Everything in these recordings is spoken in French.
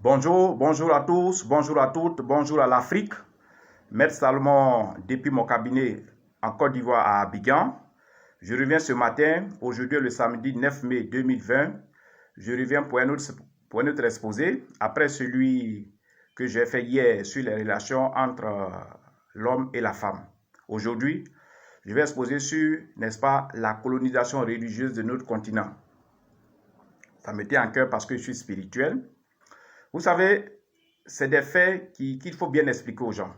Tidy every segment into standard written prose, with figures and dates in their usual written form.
Bonjour, bonjour à tous, bonjour à toutes, bonjour à l'Afrique. Maître Salomon depuis mon cabinet en Côte d'Ivoire à Abidjan. Je reviens ce matin, aujourd'hui le samedi 9 mai 2020. Je reviens pour un autre exposé, après celui que j'ai fait hier sur les relations entre l'homme et la femme. Aujourd'hui, je vais exposer sur, n'est-ce pas, la colonisation religieuse de notre continent. Ça me tient à cœur parce que je suis spirituel. Vous savez, c'est des faits qu'il faut bien expliquer aux gens.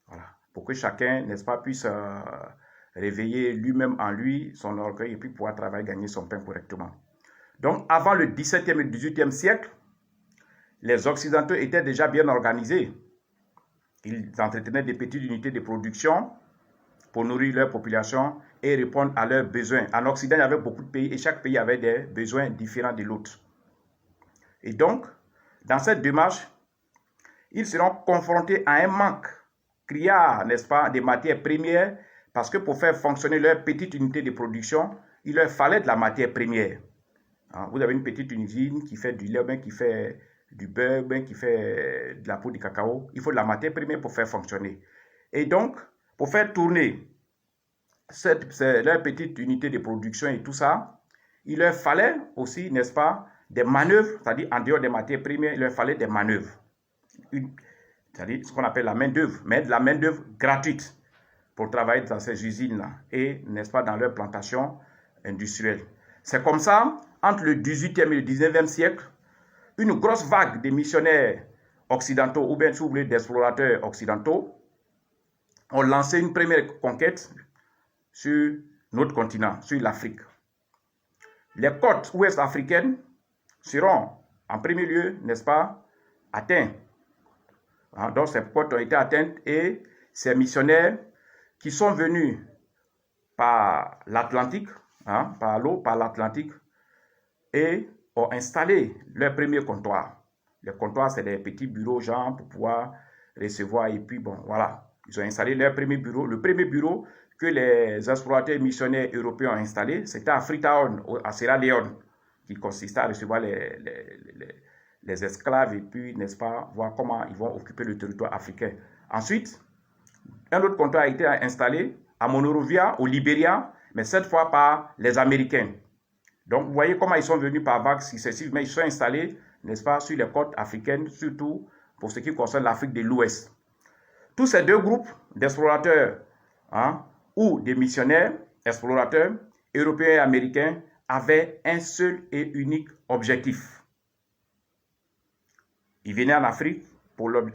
Voilà. Pour que chacun, n'est-ce pas, puisse réveiller lui-même en lui son orgueil et puis pouvoir travailler, gagner son pain correctement. Donc, avant le 17e et 18e siècle, les Occidentaux étaient déjà bien organisés. Ils entretenaient des petites unités de production pour nourrir leur population et répondre à leurs besoins. En Occident, il y avait beaucoup de pays et chaque pays avait des besoins différents de l'autre. Et donc, dans cette démarche, ils seront confrontés à un manque criard, n'est-ce pas, des matières premières, parce que pour faire fonctionner leur petite unité de production, il leur fallait de la matière première. Vous avez une petite usine qui fait du lait, qui fait du beurre, qui fait de la poudre de cacao. Il faut de la matière première pour faire fonctionner. Et donc, pour faire tourner leur petite unité de production et tout ça, il leur fallait aussi, n'est-ce pas, des manœuvres, c'est-à-dire en dehors des matières premières, il leur fallait des manœuvres. C'est-à-dire ce qu'on appelle la main-d'œuvre, mais de la main-d'œuvre gratuite pour travailler dans ces usines-là et, n'est-ce pas, dans leurs plantations industrielles. C'est comme ça, entre le 18e et le 19e siècle, une grosse vague de missionnaires occidentaux, ou bien, si vous voulez, d'explorateurs occidentaux, ont lancé une première conquête sur notre continent, sur l'Afrique. Les côtes ouest africaines seront, en premier lieu, n'est-ce pas, atteintes. Donc, ces côtes ont été atteintes et ces missionnaires qui sont venus par l'Atlantique, par l'eau, par l'Atlantique, et ont installé leur premier comptoir. Les comptoirs, c'est des petits bureaux, genre, pour pouvoir recevoir. Et puis, bon, voilà. Ils ont installé leur premier bureau. Le premier bureau que les explorateurs missionnaires européens ont installé, c'était à Freetown, à Sierra Leone, qui consistait à recevoir les esclaves et puis, n'est-ce pas, voir comment ils vont occuper le territoire africain. Ensuite, un autre comptoir a été installé à Monrovia, au Libéria, mais cette fois par les Américains. Donc, vous voyez comment ils sont venus par vagues successives, mais ils sont installés, n'est-ce pas, sur les côtes africaines, surtout pour ce qui concerne l'Afrique de l'Ouest. Tous ces deux groupes d'explorateurs ou des missionnaires, explorateurs, européens et américains, avaient un seul et unique objectif. Ils venaient en Afrique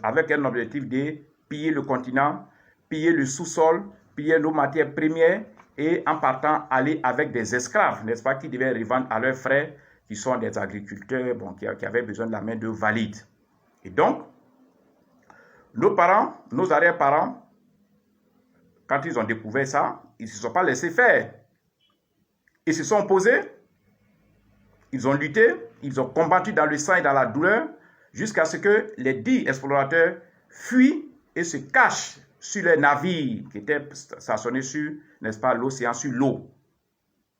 avec un objectif de piller le continent, piller le sous-sol, piller nos matières premières et en partant aller avec des esclaves, n'est-ce pas, qui devaient revendre à leurs frères qui sont des agriculteurs, qui avaient besoin de la main-d'œuvre valide. Et donc, nos parents, nos arrière-parents, quand ils ont découvert ça, ils ne se sont pas laissés faire. Ils se sont opposés, ils ont lutté, ils ont combattu dans le sang et dans la douleur, jusqu'à ce que les 10 explorateurs fuient et se cachent sur les navires qui étaient stationnés sur, n'est-ce pas, l'océan, sur l'eau.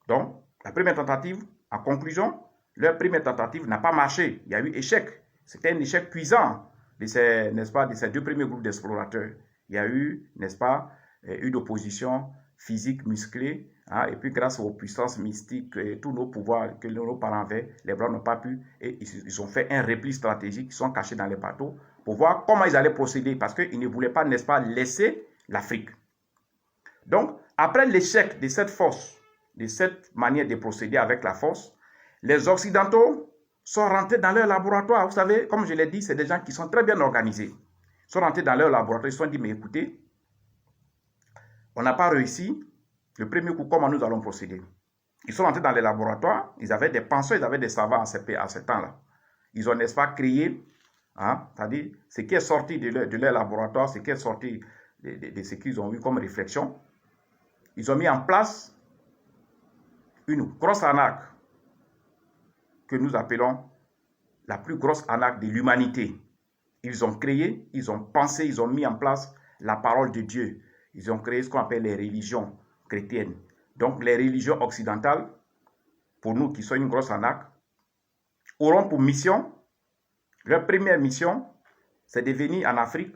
Donc, la première tentative, en conclusion, leur première tentative n'a pas marché. Il y a eu échec. C'était un échec cuisant de ces, n'est-ce pas, de ces deux premiers groupes d'explorateurs. Il y a eu, n'est-ce pas, une opposition physique musclée, et puis grâce aux puissances mystiques et tous nos pouvoirs que nos parents avaient, les Blancs n'ont pas pu, et ils ont fait un repli stratégique, ils sont cachés dans les bateaux pour voir comment ils allaient procéder, parce qu'ils ne voulaient pas, n'est-ce pas, laisser l'Afrique. Donc, après l'échec de cette force, de cette manière de procéder avec la force, les Occidentaux sont rentrés dans leur laboratoire. Vous savez, comme je l'ai dit, c'est des gens qui sont très bien organisés. Ils sont rentrés dans leur laboratoire, ils se sont dit, mais écoutez, on n'a pas réussi le premier coup, comment nous allons procéder? Ils sont rentrés dans les laboratoires, ils avaient des penseurs, ils avaient des savants à ce temps-là. Ils ont, n'est-ce pas, créé, c'est-à-dire ce qui est sorti de leur laboratoire, ce qui est sorti de ce qu'ils ont eu comme réflexion. Ils ont mis en place une grosse arnaque que nous appelons la plus grosse arnaque de l'humanité. Ils ont créé, ils ont pensé, ils ont mis en place la parole de Dieu. Ils ont créé ce qu'on appelle les religions chrétiennes. Donc, les religions occidentales, pour nous qui sont une grosse arnaque, auront pour mission Leur première mission, c'est de venir en Afrique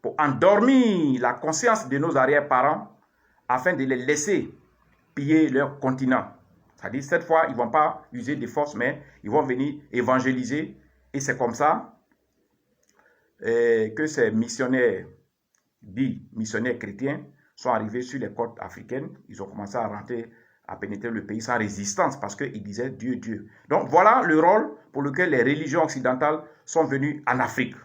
pour endormir la conscience de nos arrière-parents afin de les laisser piller leur continent. C'est-à-dire, cette fois, ils ne vont pas user de force, mais ils vont venir évangéliser. Et c'est comme ça que ces missionnaires, dits missionnaires chrétiens, sont arrivés sur les côtes africaines. Ils ont commencé à rentrer, à pénétrer le pays sans résistance parce qu'ils disaient Dieu, Dieu. Donc voilà le rôle pour lequel les religions occidentales sont venues en Afrique.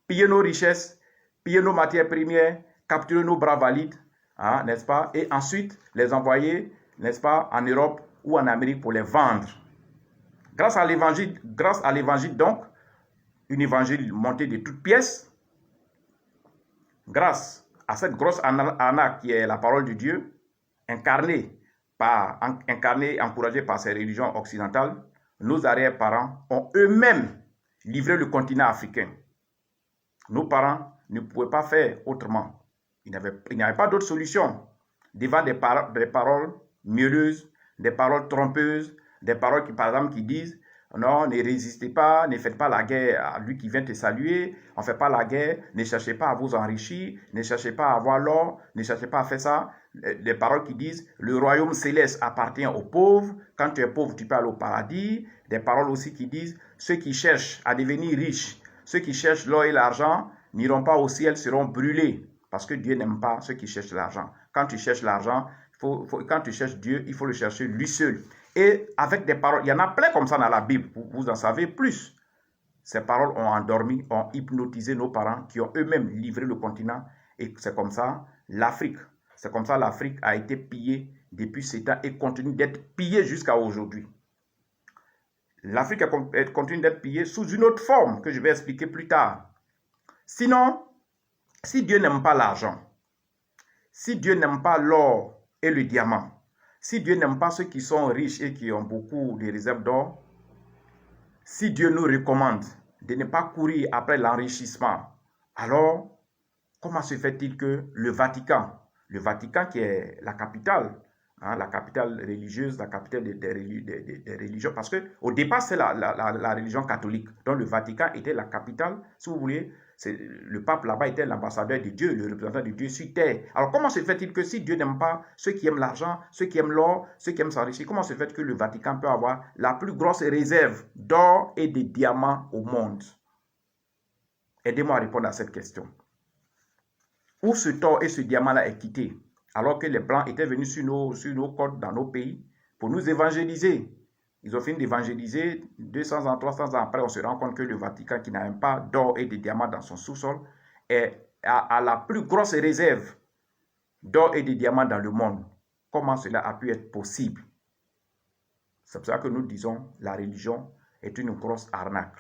Piller nos richesses, piller nos matières premières, capturer nos bras valides, hein, n'est-ce pas? Et ensuite les envoyer, n'est-ce pas, en Europe ou en Amérique pour les vendre. Grâce à l'évangile donc, une évangile monté de toutes pièces, grâce à cette grosse arnaque qui est la parole de Dieu, incarnée, encouragée par ces religions occidentales, nos arrière-parents ont eux-mêmes livré le continent africain. Nos parents ne pouvaient pas faire autrement. Il n'y avait pas d'autre solution. Devant des paroles mielleuses, des paroles trompeuses, des paroles qui, par exemple, qui disent non, ne résistez pas, ne faites pas la guerre à lui qui vient te saluer, on ne fait pas la guerre, ne cherchez pas à vous enrichir, ne cherchez pas à avoir l'or, ne cherchez pas à faire ça. Des paroles qui disent le royaume céleste appartient aux pauvres, quand tu es pauvre, tu peux aller au paradis. Des paroles aussi qui disent ceux qui cherchent à devenir riches, ceux qui cherchent l'or et l'argent n'iront pas au ciel, seront brûlés, parce que Dieu n'aime pas ceux qui cherchent l'argent. Quand tu cherches l'argent, quand tu cherches Dieu, il faut le chercher lui seul. Et avec des paroles, il y en a plein comme ça dans la Bible, vous en savez plus. Ces paroles ont endormi, ont hypnotisé nos parents qui ont eux-mêmes livré le continent. Et c'est comme ça l'Afrique. C'est comme ça l'Afrique a été pillée depuis ces temps et continue d'être pillée jusqu'à aujourd'hui. L'Afrique continue d'être pillée sous une autre forme que je vais expliquer plus tard. Sinon, si Dieu n'aime pas l'argent, si Dieu n'aime pas l'or et le diamant, si Dieu n'aime pas ceux qui sont riches et qui ont beaucoup de réserves d'or, si Dieu nous recommande de ne pas courir après l'enrichissement, alors comment se fait-il que le Vatican qui est la capitale religieuse, la capitale des religions, parce qu'au départ c'est la religion catholique, donc le Vatican était la capitale, si vous voulez, le pape là-bas était l'ambassadeur de Dieu, le représentant de Dieu sur terre. Alors comment se fait-il que si Dieu n'aime pas ceux qui aiment l'argent, ceux qui aiment l'or, ceux qui aiment s'enrichir, comment se fait que le Vatican peut avoir la plus grosse réserve d'or et de diamants au monde? Aidez-moi à répondre à cette question. Où ce or et ce diamant-là est quitté, alors que les Blancs étaient venus sur nos côtes, dans nos pays, pour nous évangéliser. Ils ont fini d'évangéliser, 200 ans, 300 ans après, on se rend compte que le Vatican, qui n'a même pas d'or et de diamants dans son sous-sol, a la plus grosse réserve d'or et de diamants dans le monde. Comment cela a pu être possible? C'est pour ça que nous disons la religion est une grosse arnaque.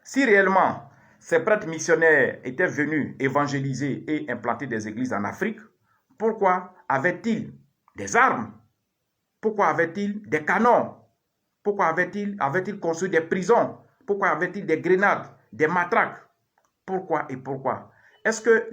Si réellement ces prêtres missionnaires étaient venus évangéliser et implanter des églises en Afrique, pourquoi avaient-ils des armes? Pourquoi avaient-ils des canons? Pourquoi avaient-ils construit des prisons? Pourquoi avaient-ils des grenades, des matraques? Pourquoi et pourquoi? Est-ce que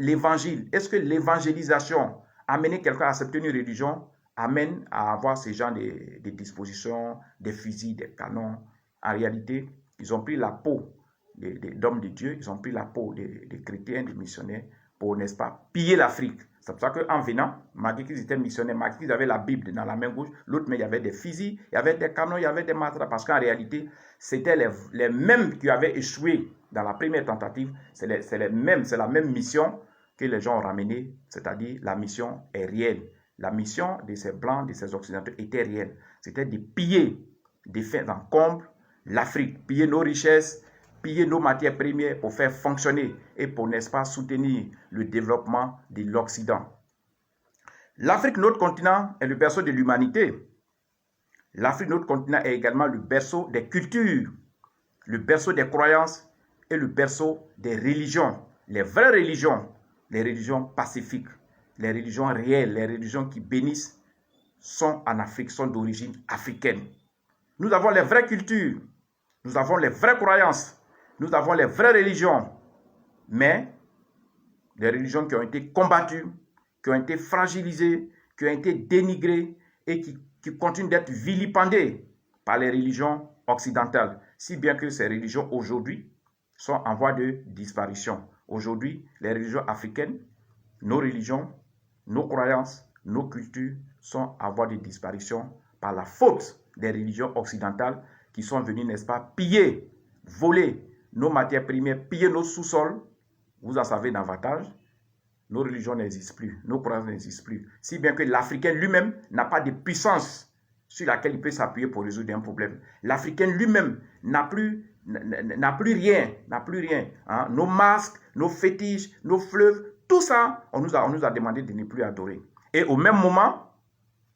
l'évangélisation, amener quelqu'un à accepter une religion, amène à avoir ces gens de dispositions, des fusils, des canons? En réalité, ils ont pris la peau d'hommes de Dieu, ils ont pris la peau des chrétiens, des missionnaires, pour, n'est-ce pas, piller l'Afrique. C'est pour ça qu'en venant, malgré qu'ils étaient missionnaires, malgré qu'ils avaient la Bible dans la main gauche, l'autre main, il y avait des fusils, il y avait des canons, il y avait des matraques, parce qu'en réalité, c'était les mêmes qui avaient échoué dans la première tentative, c'est la même mission que les gens ont ramenée, c'est-à-dire la mission est réelle. La mission de ces Blancs, de ces Occidentaux était réelle. C'était de piller, de faire en comble l'Afrique, piller nos richesses, piller nos matières premières pour faire fonctionner et pour, n'est-ce pas, soutenir le développement de l'Occident. L'Afrique, notre continent, est le berceau de l'humanité. L'Afrique, notre continent, est également le berceau des cultures, le berceau des croyances et le berceau des religions. Les vraies religions, les religions pacifiques, les religions réelles, les religions qui bénissent, sont en Afrique, sont d'origine africaine. Nous avons les vraies cultures, nous avons les vraies croyances, nous avons les vraies religions, mais des religions qui ont été combattues, qui ont été fragilisées, qui ont été dénigrées et qui continuent d'être vilipendées par les religions occidentales. Si bien que ces religions aujourd'hui sont en voie de disparition. Aujourd'hui, les religions africaines, nos religions, nos croyances, nos cultures sont en voie de disparition par la faute des religions occidentales qui sont venues, n'est-ce pas, piller, voler nos matières premières, piller nos sous-sols. Vous en savez davantage. Nos religions n'existent plus, nos croyances n'existent plus. Si bien que l'Africain lui-même n'a pas de puissance sur laquelle il peut s'appuyer pour résoudre un problème. L'Africain lui-même n'a plus rien. Hein. Nos masques, nos fétiches, nos fleuves, tout ça, on nous a demandé de ne plus adorer. Et au même moment,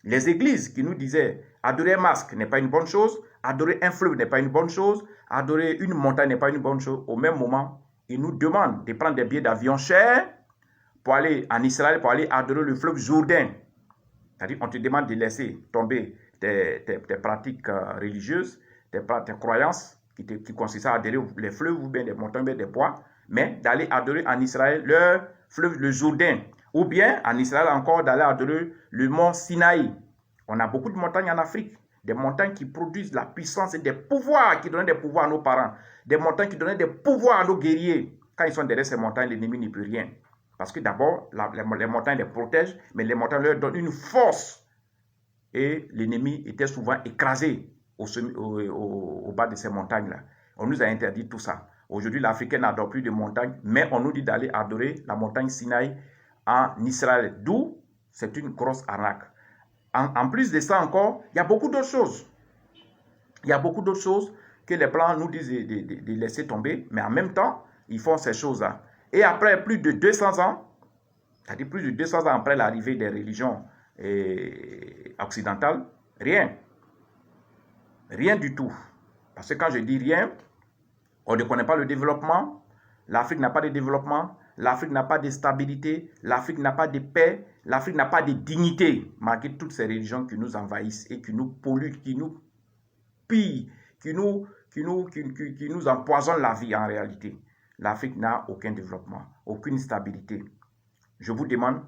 les églises qui nous disaient adorer un masque n'est pas une bonne chose, adorer un fleuve n'est pas une bonne chose, adorer une montagne n'est pas une bonne chose. Au même moment, ils nous demandent de prendre des billets d'avion chers pour aller en Israël, pour aller adorer le fleuve Jourdain. C'est-à-dire on te demande de laisser tomber tes pratiques religieuses, tes croyances qui consistent à adorer les fleuves ou bien les montagnes, ou bien des bois, mais d'aller adorer en Israël le fleuve, le Jourdain. Ou bien en Israël encore d'aller adorer le mont Sinaï. On a beaucoup de montagnes en Afrique. Des montagnes qui produisent la puissance et des pouvoirs, qui donnent des pouvoirs à nos parents. Des montagnes qui donnent des pouvoirs à nos guerriers. Quand ils sont derrière ces montagnes, l'ennemi n'y peut rien. Parce que d'abord, les montagnes les protègent, mais les montagnes leur donnent une force. Et l'ennemi était souvent écrasé au bas de ces montagnes-là. On nous a interdit tout ça. Aujourd'hui, l'Africain n'adore plus de montagnes, mais on nous dit d'aller adorer la montagne Sinaï en Israël. D'où c'est une grosse arnaque. En plus de ça encore, il y a beaucoup d'autres choses. Il y a beaucoup d'autres choses que les Blancs nous disent de laisser tomber, mais en même temps, ils font ces choses-là. Et après plus de 200 ans, c'est-à-dire plus de 200 ans après l'arrivée des religions occidentales, rien. Rien du tout. Parce que quand je dis rien, on ne connaît pas le développement, l'Afrique n'a pas de développement, l'Afrique n'a pas de stabilité, l'Afrique n'a pas de paix, l'Afrique n'a pas de dignité, malgré toutes ces religions qui nous envahissent et qui nous polluent, qui nous pillent, qui nous empoisonnent la vie en réalité. L'Afrique n'a aucun développement, aucune stabilité. Je vous demande,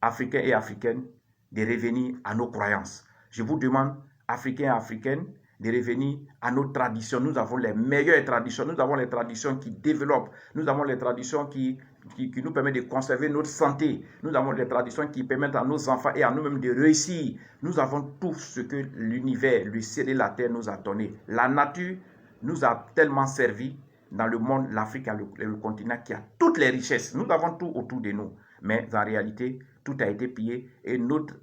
Africains et Africaines, de revenir à nos croyances. Je vous demande, Africains et Africaines, de revenir à nos traditions. Nous avons les meilleures traditions. Nous avons les traditions qui développent. Nous avons les traditions qui nous permettent de conserver notre santé. Nous avons les traditions qui permettent à nos enfants et à nous-mêmes de réussir. Nous avons tout ce que l'univers, le ciel et la terre nous a donné. La nature nous a tellement servi dans le monde, l'Afrique est le continent qui a toutes les richesses. Nous avons tout autour de nous. Mais en réalité, tout a été pillé et notre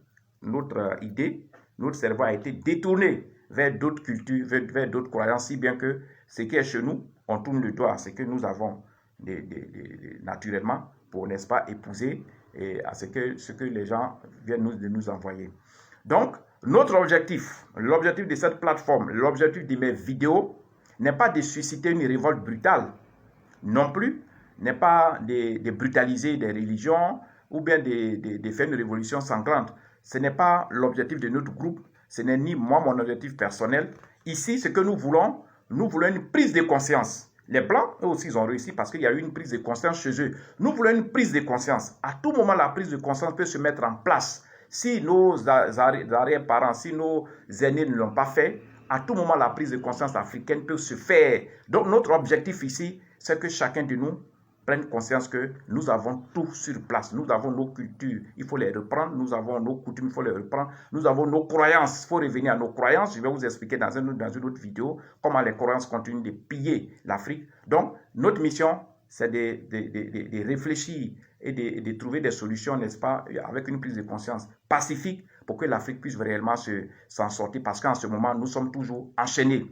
idée, notre cerveau a été détourné vers d'autres cultures, vers d'autres croyances, si bien que ce qui est chez nous, on tourne le doigt à ce que nous avons naturellement pour, n'est-ce pas, épouser et à ce que les gens viennent nous envoyer. Donc, notre objectif, l'objectif de cette plateforme, l'objectif de mes vidéos, n'est pas de susciter une révolte brutale, non plus, n'est pas de brutaliser des religions ou bien de faire une révolution sanglante. Ce n'est pas l'objectif de notre groupe, ce n'est ni moi mon objectif personnel. Ici, ce que nous voulons une prise de conscience. Les Blancs, eux aussi, ils ont réussi parce qu'il y a eu une prise de conscience chez eux. Nous voulons une prise de conscience. À tout moment, la prise de conscience peut se mettre en place. Si nos arrière-parents, si nos aînés ne l'ont pas fait, à tout moment, la prise de conscience africaine peut se faire. Donc, notre objectif ici, c'est que chacun de nous prenne conscience que nous avons tout sur place. Nous avons nos cultures, il faut les reprendre. Nous avons nos coutumes, il faut les reprendre. Nous avons nos croyances, il faut revenir à nos croyances. Je vais vous expliquer dans une autre vidéo comment les croyances continuent de piller l'Afrique. Donc, notre mission, c'est de réfléchir et de trouver des solutions, n'est-ce pas, avec une prise de conscience pacifique pour que l'Afrique puisse réellement s'en sortir. Parce qu'en ce moment, nous sommes toujours enchaînés.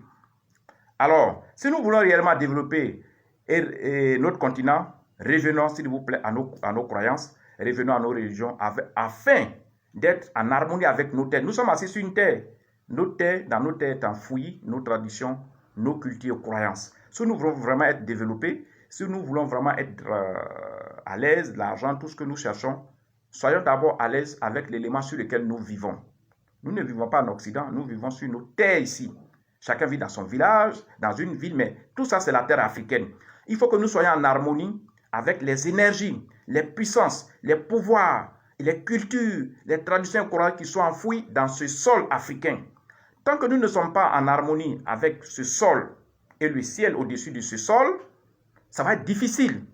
Alors, si nous voulons réellement développer et notre continent, revenons s'il vous plaît à nos croyances, revenons à nos religions afin d'être en harmonie avec nos terres. Nous sommes assis sur une terre. Notre terre, dans nos terres est enfouie, nos traditions, nos cultures, croyances. Si nous voulons vraiment être développés, si nous voulons vraiment être à l'aise, l'argent, tout ce que nous cherchons, soyons d'abord à l'aise avec l'élément sur lequel nous vivons. Nous ne vivons pas en Occident, nous vivons sur nos terres ici. Chacun vit dans son village, dans une ville, mais tout ça, c'est la terre africaine. Il faut que nous soyons en harmonie avec les énergies, les puissances, les pouvoirs, les cultures, les traditions coraniques qui sont enfouies dans ce sol africain. Tant que nous ne sommes pas en harmonie avec ce sol et le ciel au-dessus de ce sol, Ça va être difficile.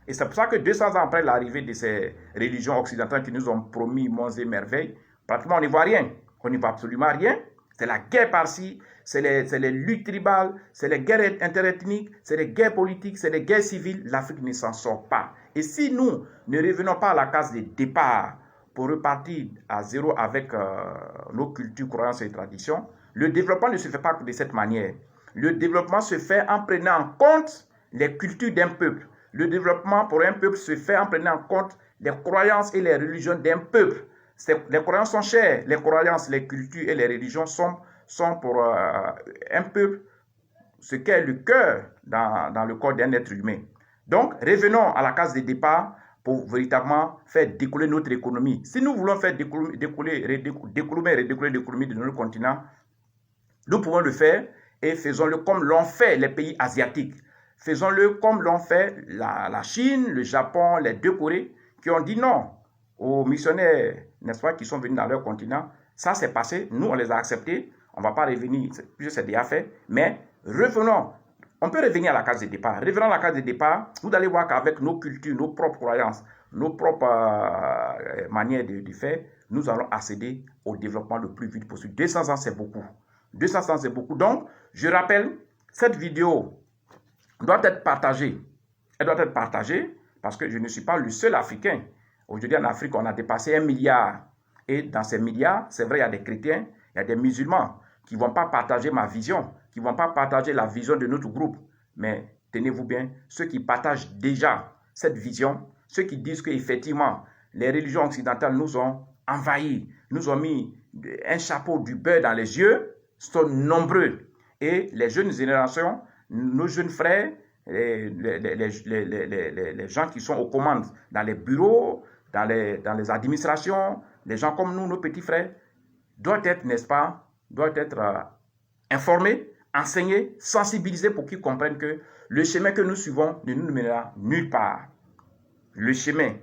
Et c'est pour ça que 200 ans après l'arrivée de ces religions occidentales qui nous ont promis monts et merveilles, pratiquement on n'y voit rien. On n'y voit absolument rien. C'est la guerre par-ci, c'est les luttes tribales, c'est les guerres interethniques, c'est les guerres politiques, c'est les guerres civiles. L'Afrique ne s'en sort pas. Et si nous ne revenons pas à la case de départ pour repartir à zéro avec nos cultures, croyances et traditions, le développement ne se fait pas de cette manière. Le développement se fait en prenant en compte les cultures d'un peuple. Le développement pour un peuple se fait en prenant en compte les croyances et les religions d'un peuple. Les croyances sont chères. Les croyances, les cultures et les religions sont pour un peuple ce qu'est le cœur dans le corps d'un être humain. Donc, revenons à la case de départ pour véritablement faire décoller notre économie. Si nous voulons faire décoller l'économie de notre continent, nous pouvons le faire et faisons-le comme l'ont fait les pays asiatiques. Faisons-le comme l'ont fait la Chine, le Japon, les deux Corées, qui ont dit non aux missionnaires, n'est-ce pas, qui sont venus dans leur continent. Ça, c'est passé. Nous, on les a acceptés. On ne va pas revenir, puisque c'est déjà fait. Mais revenons. On peut revenir à la case de départ. Revenons à la case de départ. Vous allez voir qu'avec nos cultures, nos propres croyances, nos propres manières de faire, nous allons accéder au développement le plus vite possible. 200 ans, c'est beaucoup. 200 ans, c'est beaucoup. Donc, je rappelle, cette vidéo doit être partagée. Elle doit être partagée parce que je ne suis pas le seul Africain. Aujourd'hui, en Afrique, on a dépassé 1 milliard. Et dans ces milliards, c'est vrai, il y a des chrétiens, il y a des musulmans qui ne vont pas partager ma vision, qui ne vont pas partager la vision de notre groupe. Mais tenez-vous bien, ceux qui partagent déjà cette vision, ceux qui disent qu'effectivement, les religions occidentales nous ont envahis, nous ont mis un chapeau du beurre dans les yeux, sont nombreux. Et les jeunes générations, nos jeunes frères, les gens qui sont aux commandes dans les bureaux, dans les administrations, les gens comme nous, nos petits frères, doivent être, n'est-ce pas, doivent être informés, enseignés, sensibilisés pour qu'ils comprennent que le chemin que nous suivons ne nous mènera nulle part. Le chemin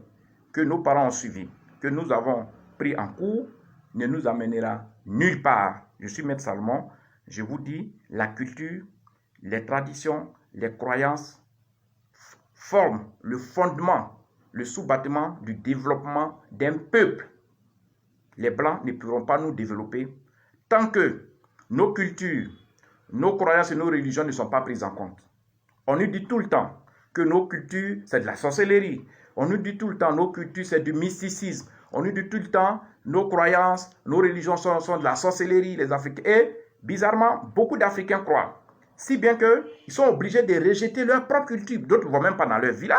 que nos parents ont suivi, que nous avons pris en cours, ne nous amènera nulle part. Je suis Maître Salomon, je vous dis, la culture, les traditions, les croyances forment le fondement, le sous-bâtiment du développement d'un peuple. Les Blancs ne pourront pas nous développer tant que nos cultures, nos croyances et nos religions ne sont pas prises en compte. On nous dit tout le temps que nos cultures, c'est de la sorcellerie. On nous dit tout le temps nos cultures, c'est du mysticisme. On nous dit tout le temps nos croyances, nos religions sont de la sorcellerie, les Africains. Et bizarrement, beaucoup d'Africains croient. Si bien qu'ils sont obligés de rejeter leur propre culture. D'autres ne vont même pas dans leur village.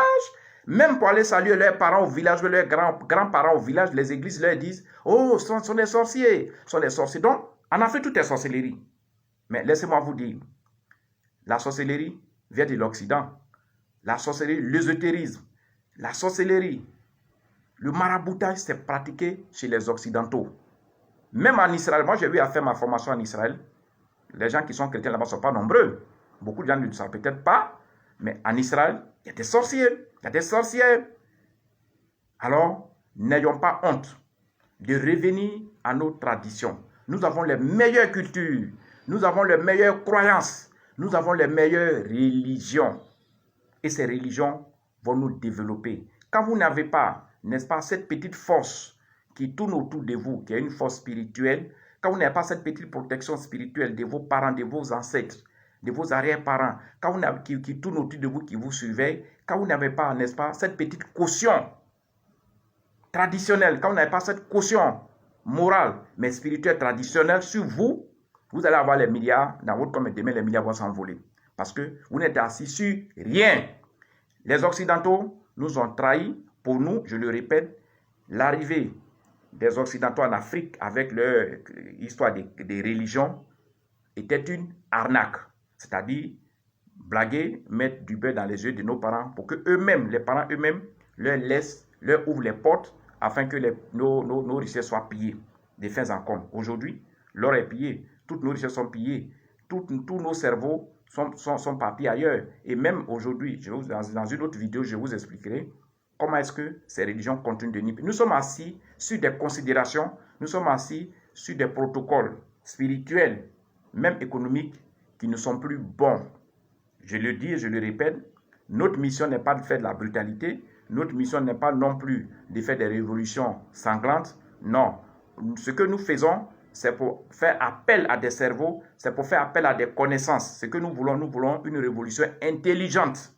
Même pour aller saluer leurs parents au village, leurs grands-parents au village, les églises leur disent « Oh, ce sont des sorciers, ce sont des sorciers. » Donc, en Afrique, tout est sorcellerie. Mais laissez-moi vous dire, la sorcellerie vient de l'Occident. La sorcellerie, l'ésotérisme, la sorcellerie, le maraboutage, c'est pratiqué chez les Occidentaux. Même en Israël, moi j'ai eu à faire ma formation en Israël. Les gens qui sont chrétiens là-bas ne sont pas nombreux. Beaucoup de gens ne le savent peut-être pas. Mais en Israël, il y a des sorciers, il y a des sorcières. Alors, n'ayons pas honte de revenir à nos traditions. Nous avons les meilleures cultures, nous avons les meilleures croyances, nous avons les meilleures religions. Et ces religions vont nous développer. Quand vous n'avez pas, n'est-ce pas, cette petite force qui tourne autour de vous, qui est une force spirituelle, quand vous n'avez pas cette petite protection spirituelle de vos parents, de vos ancêtres, de vos arrière-parents, quand vous avez, qui tourne autour de vous, qui vous surveille, quand vous n'avez pas, n'est-ce pas, cette petite caution traditionnelle, quand vous n'avez pas cette caution morale, mais spirituelle traditionnelle sur vous, vous allez avoir les milliards dans votre compte et demain les milliards vont s'envoler. Parce que vous n'êtes assis sur rien. Les Occidentaux nous ont trahis. Pour nous, je le répète, l'arrivée des Occidentaux en Afrique avec leur histoire des religions était une arnaque. C'est-à-dire blaguer, mettre du beurre dans les yeux de nos parents pour que eux-mêmes, les parents eux-mêmes, leur ouvrent les portes afin que nos richesses soient pillées des fins en comble. Aujourd'hui, l'or est pillé, toutes nos richesses sont pillées, tous nos cerveaux sont partis ailleurs. Et même aujourd'hui, dans une autre vidéo, je vous expliquerai comment est-ce que ces religions continuent de nier. Nous sommes assis sur des considérations, nous sommes assis sur des protocoles spirituels, même économiques, qui ne sont plus bons. Je le dis et je le répète, Notre mission n'est pas de faire de la brutalité. Notre mission n'est pas non plus de faire des révolutions sanglantes. Non. Ce que nous faisons, c'est pour faire appel à des cerveaux, c'est pour faire appel à des connaissances. Ce que nous voulons une révolution intelligente.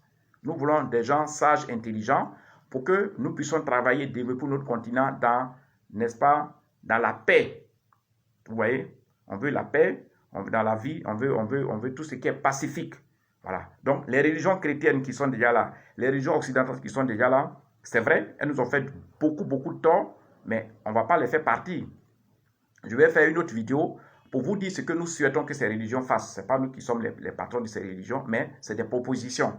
Nous voulons des gens sages, intelligents, pour que nous puissions travailler, développer notre continent dans, n'est-ce pas, dans la paix. Vous voyez, on veut la paix, dans la vie, on veut tout ce qui est pacifique. Voilà. Donc, les religions chrétiennes qui sont déjà là, les religions occidentales qui sont déjà là, c'est vrai, elles nous ont fait beaucoup de tort, mais on ne va pas les faire partir. Je vais faire une autre vidéo pour vous dire ce que nous souhaitons que ces religions fassent. Ce n'est pas nous qui sommes les patrons de ces religions, mais c'est des propositions.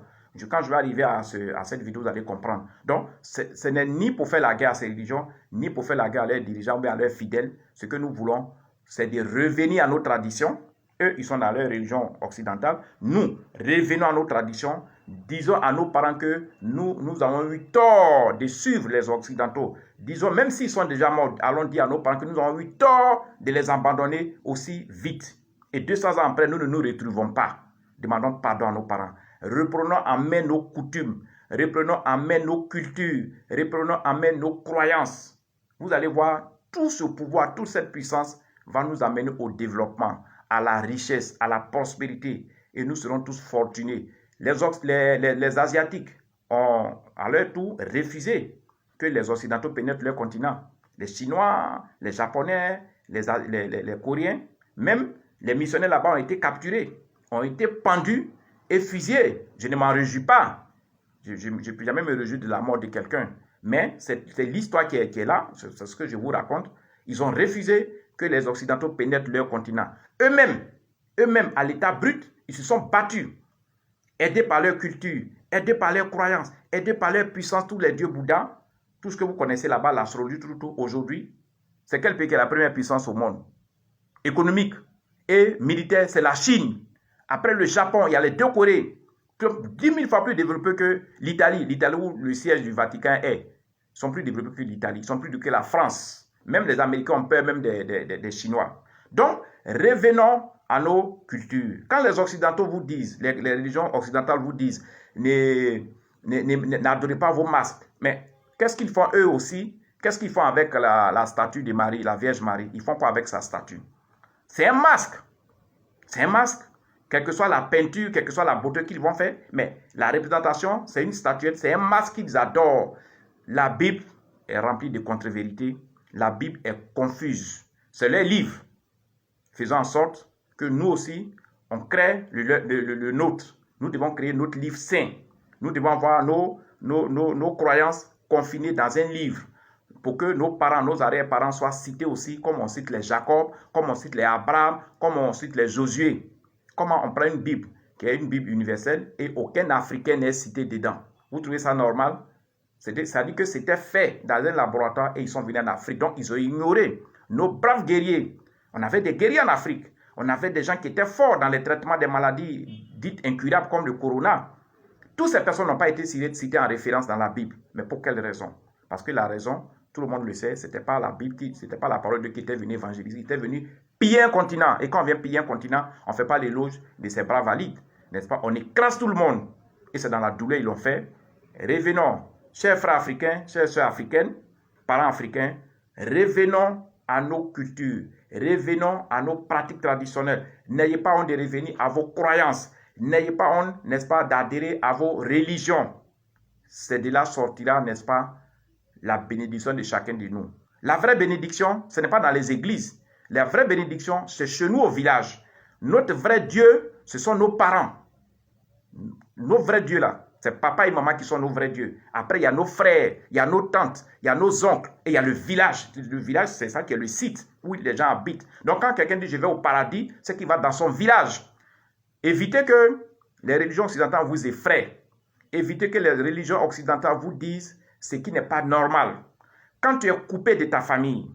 Quand je vais arriver à cette vidéo, vous allez comprendre. Donc, ce n'est ni pour faire la guerre à ces religions, ni pour faire la guerre à leurs dirigeants, mais à leurs fidèles. Ce que nous voulons, c'est de revenir à nos traditions. Eux, ils sont dans leur religion occidentale. Nous, revenons à nos traditions. Disons à nos parents que nous avons eu tort de suivre les Occidentaux. Disons, même s'ils sont déjà morts, allons dire à nos parents que nous avons eu tort de les abandonner aussi vite. Et 200 ans après, nous ne nous retrouvons pas. Demandons pardon à nos parents. Reprenons en main nos coutumes. Reprenons en main nos cultures. Reprenons en main nos croyances. Vous allez voir, tout ce pouvoir, toute cette puissance va nous amener au développement, à la richesse, à la prospérité. Et nous serons tous fortunés. Les Asiatiques ont à leur tour refusé que les Occidentaux pénètrent leur continent. Les Chinois, les Japonais, les Coréens, même les missionnaires là-bas ont été capturés, ont été pendus et fusillés. Je ne m'en réjouis pas. Je ne peux jamais me réjouir de la mort de quelqu'un. Mais c'est l'histoire qui est là, c'est ce que je vous raconte. Ils ont refusé que les Occidentaux pénètrent leur continent. Eux-mêmes, à l'état brut, ils se sont battus. Aidés par leur culture, aidés par leurs croyances, aidés par leur puissance, tous les dieux Bouddha, tout ce que vous connaissez là-bas, l'astrologie, tout aujourd'hui, c'est quel pays qui est la première puissance au monde? Économique et militaire, c'est la Chine. Après le Japon, il y a les deux Corées, 10 000 fois plus développés que l'Italie. L'Italie où le siège du Vatican est, ils sont plus développés que l'Italie, ils sont plus développés que la France. Même les Américains ont peur même des Chinois. Donc, revenons à nos cultures. Quand les Occidentaux vous disent, les religions occidentales vous disent, n'adorez pas vos masques. Mais qu'est-ce qu'ils font eux aussi? Qu'est-ce qu'ils font avec la statue de Marie, la Vierge Marie? Ils font quoi avec sa statue? C'est un masque. C'est un masque. Quelle que soit la peinture, quelle que soit la beauté qu'ils vont faire. Mais la représentation, c'est une statuette, c'est un masque qu'ils adorent. La Bible est remplie de contre-vérités. La Bible est confuse. C'est leur livre. Faisons en sorte que nous aussi, on crée le nôtre. Nous devons créer notre livre saint. Nous devons avoir nos croyances confinées dans un livre pour que nos parents, nos arrière-parents soient cités aussi, comme on cite les Jacob, comme on cite les Abraham, comme on cite les Josué. Comment on prend une Bible qui est une Bible universelle et aucun Africain n'est cité dedans. Vous trouvez ça normal? Ça dit que c'était fait dans un laboratoire et ils sont venus en Afrique. Donc, ils ont ignoré nos braves guerriers. On avait des guerriers en Afrique. On avait des gens qui étaient forts dans le traitement des maladies dites incurables comme le corona. Toutes ces personnes n'ont pas été citées en référence dans la Bible. Mais pour quelle raison? Parce que la raison, tout le monde le sait, ce n'était pas la Bible, ce n'était pas la parole de Dieu qui était venue évangéliser. Il était venu piller un continent. Et quand on vient piller un continent, on ne fait pas l'éloge de ces bras valides. N'est-ce pas? On écrase tout le monde. Et c'est dans la douleur qu'ils l'ont fait. Revenons, chers frères africains, chères sœurs africaines, parents africains, revenons à nos cultures. Revenons à nos pratiques traditionnelles. N'ayez pas honte de revenir à vos croyances. N'ayez pas honte, n'est-ce pas, d'adhérer à vos religions. C'est de là sortira, n'est-ce pas, la bénédiction de chacun de nous. La vraie bénédiction, ce n'est pas dans les églises. La vraie bénédiction, c'est chez nous au village. Notre vrai Dieu, ce sont nos parents. Nos vrais dieux là. C'est papa et maman qui sont nos vrais dieux. Après, il y a nos frères, il y a nos tantes, il y a nos oncles et il y a le village. Le village, c'est ça qui est le site où les gens habitent. Donc, quand quelqu'un dit « je vais au paradis », c'est qu'il va dans son village. Évitez que les religions occidentales vous effraient. Évitez que les religions occidentales vous disent ce qui n'est pas normal. Quand tu es coupé de ta famille,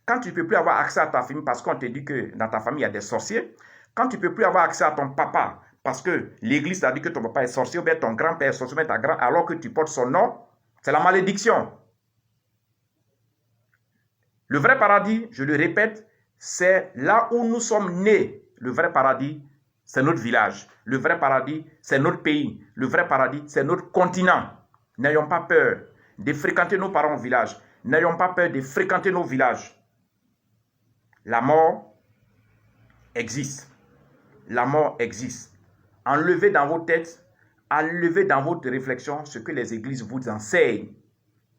quand tu ne peux plus avoir accès à ta famille parce qu'on te dit que dans ta famille, il y a des sorciers, quand tu ne peux plus avoir accès à ton papa, parce que l'église t'a dit que ton papa est sorcier, ou bien ton grand-père est sorcier, ou bien ta grand, alors que tu portes son nom, c'est la malédiction. Le vrai paradis, je le répète, c'est là où nous sommes nés. Le vrai paradis, c'est notre village. Le vrai paradis, c'est notre pays. Le vrai paradis, c'est notre continent. N'ayons pas peur de fréquenter nos parents au village. N'ayons pas peur de fréquenter nos villages. La mort existe. La mort existe. Enlevez dans vos têtes, enlevez dans votre réflexion ce que les églises vous enseignent,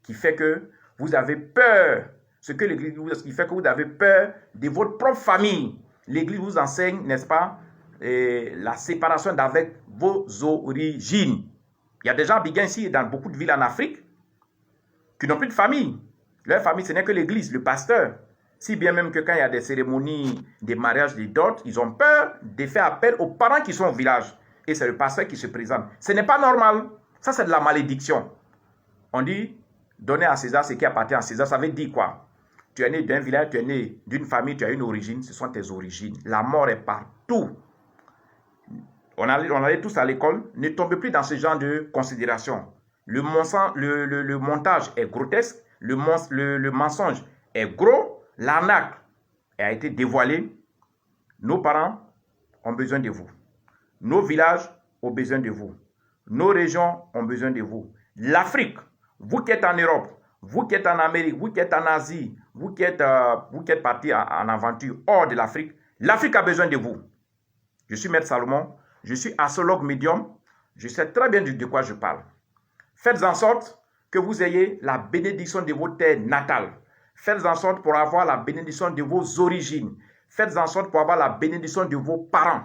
qui fait que vous avez peur. Ce que l'église vous qui fait que vous avez peur de votre propre famille. L'église vous enseigne, n'est-ce pas, la séparation d'avec vos origines. Il y a des gens bien ici, dans beaucoup de villes en Afrique, qui n'ont plus de famille. Leur famille, ce n'est que l'église, le pasteur. Si bien même que quand il y a des cérémonies, des mariages, des dots, ils ont peur de faire appel aux parents qui sont au village. Et c'est le pasteur qui se présente. Ce n'est pas normal. Ça, c'est de la malédiction. On dit, donner à César ce qui appartient à César. Ça veut dire quoi? Tu es né d'un village, tu es né d'une famille, tu as une origine. Ce sont tes origines. La mort est partout. On allait tous à l'école. Ne tombez plus dans ce genre de considération. Le montage est grotesque. Le mensonge est gros. L'arnaque a été dévoilée. Nos parents ont besoin de vous. Nos villages ont besoin de vous. Nos régions ont besoin de vous. L'Afrique, vous qui êtes en Europe, vous qui êtes en Amérique, vous qui êtes en Asie, vous qui êtes partis en aventure hors de l'Afrique, l'Afrique a besoin de vous. Je suis Maître Salomon, je suis astrologue médium, je sais très bien de quoi je parle. Faites en sorte que vous ayez la bénédiction de vos terres natales. Faites en sorte pour avoir la bénédiction de vos origines. Faites en sorte pour avoir la bénédiction de vos parents.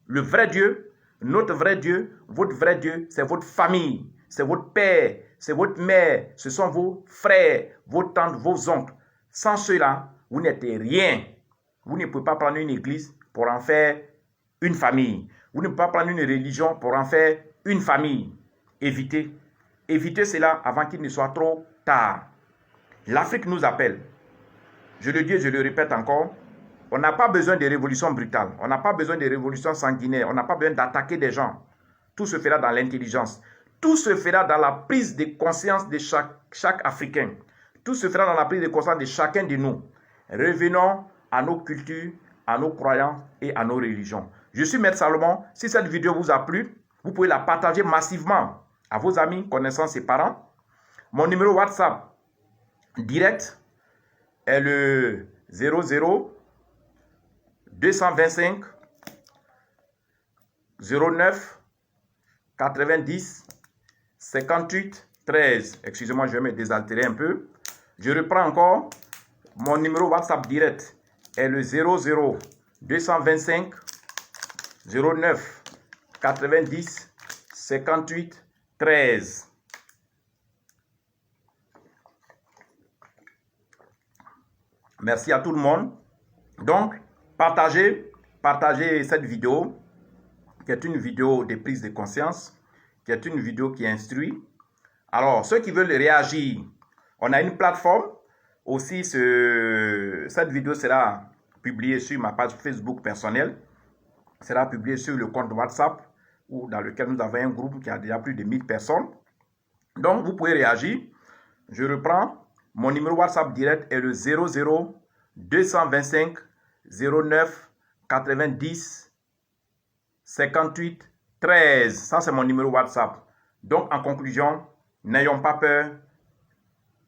Le vrai Dieu, notre vrai Dieu, votre vrai Dieu, c'est votre famille, c'est votre père, c'est votre mère, ce sont vos frères, vos tantes, vos oncles. Sans cela, vous n'êtes rien. Vous ne pouvez pas prendre une église pour en faire une famille. Vous ne pouvez pas prendre une religion pour en faire une famille. Évitez. Évitez cela avant qu'il ne soit trop tard. L'Afrique nous appelle. Je le dis et je le répète encore. On n'a pas besoin de révolution brutale. On n'a pas besoin de révolution sanguinaire. On n'a pas besoin d'attaquer des gens. Tout se fera dans l'intelligence. Tout se fera dans la prise de conscience de chaque Africain. Tout se fera dans la prise de conscience de chacun de nous. Revenons à nos cultures, à nos croyances et à nos religions. Je suis Maître Salomon. Si cette vidéo vous a plu, vous pouvez la partager massivement à vos amis, connaissances et parents. Mon numéro WhatsApp direct est le 00 225 09 90 58 13. Excusez-moi, je vais me désaltérer un peu. Je reprends encore. Mon numéro WhatsApp direct est le 00 225 09 90 58 13. Merci à tout le monde. Donc, partagez cette vidéo, qui est une vidéo de prise de conscience, qui est une vidéo qui instruit. Alors, ceux qui veulent réagir, on a une plateforme. Aussi, cette vidéo sera publiée sur ma page Facebook personnelle, sera publiée sur le compte WhatsApp, dans lequel nous avons un groupe qui a déjà plus de 1000 personnes. Donc, vous pouvez réagir. Je reprends. Mon numéro WhatsApp direct est le 00 225 09 90 58 13. Ça, c'est mon numéro WhatsApp. Donc, en conclusion, n'ayons pas peur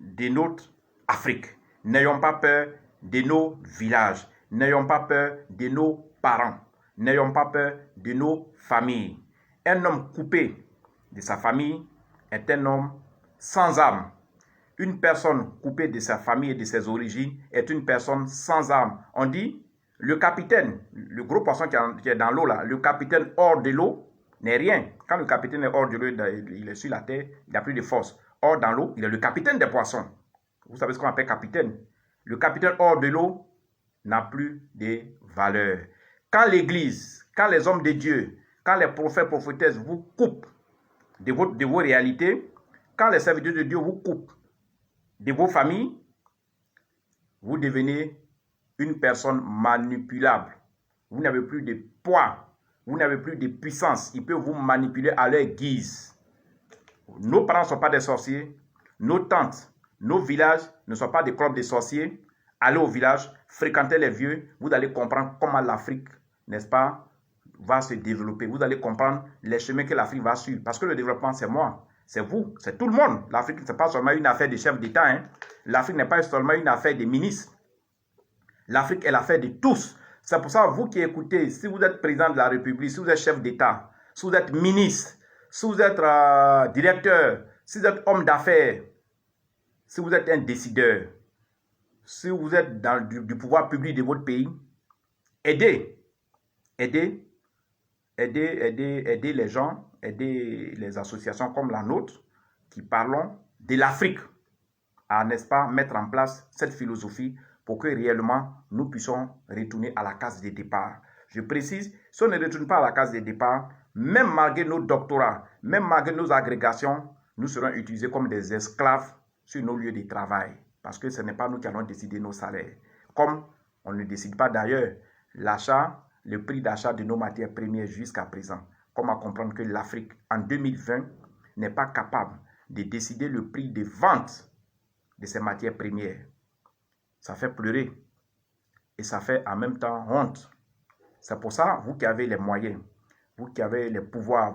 de notre Afrique. N'ayons pas peur de nos villages. N'ayons pas peur de nos parents. N'ayons pas peur de nos familles. Un homme coupé de sa famille est un homme sans âme. Une personne coupée de sa famille et de ses origines est une personne sans âme. On dit, le capitaine, le gros poisson qui est dans l'eau là, le capitaine hors de l'eau n'est rien. Quand le capitaine est hors de l'eau, il est sur la terre, il n'a plus de force. Hors dans l'eau, il est le capitaine des poissons. Vous savez ce qu'on appelle capitaine. Le capitaine hors de l'eau n'a plus de valeur. Quand l'église, quand les hommes de Dieu, quand les prophètes, prophétesses vous coupent de vos réalités, quand les serviteurs de Dieu vous coupent de vos familles, vous devenez une personne manipulable. Vous n'avez plus de poids, vous n'avez plus de puissance. Ils peuvent vous manipuler à leur guise. Nos parents ne sont pas des sorciers, nos tantes, nos villages ne sont pas des clubs de sorciers. Allez au village, fréquentez les vieux, vous allez comprendre comment l'Afrique, n'est-ce pas, va se développer. Vous allez comprendre les chemins que l'Afrique va suivre. Parce que le développement, c'est moi, c'est vous, c'est tout le monde. L'Afrique, ce n'est pas seulement une affaire des chefs d'État. Hein. L'Afrique n'est pas seulement une affaire des ministres. L'Afrique est l'affaire de tous. C'est pour ça, vous qui écoutez, si vous êtes président de la République, si vous êtes chef d'État, si vous êtes ministre, si vous êtes directeur, si vous êtes homme d'affaires, si vous êtes un décideur, si vous êtes dans du pouvoir public de votre pays, aidez les gens, aidez les associations comme la nôtre qui parlons de l'Afrique à, n'est-ce pas, mettre en place cette philosophie pour que réellement nous puissions retourner à la case de départ. Je précise, si on ne retourne pas à la case de départ, même malgré nos doctorats, même malgré nos agrégations, nous serons utilisés comme des esclaves sur nos lieux de travail. Parce que ce n'est pas nous qui allons décider nos salaires. Comme on ne décide pas d'ailleurs l'achat, le prix d'achat de nos matières premières jusqu'à présent. Comment comprendre que l'Afrique, en 2020, n'est pas capable de décider le prix de vente de ces matières premières. Ça fait pleurer et ça fait en même temps honte. C'est pour ça, vous qui avez les moyens, vous qui avez les pouvoirs,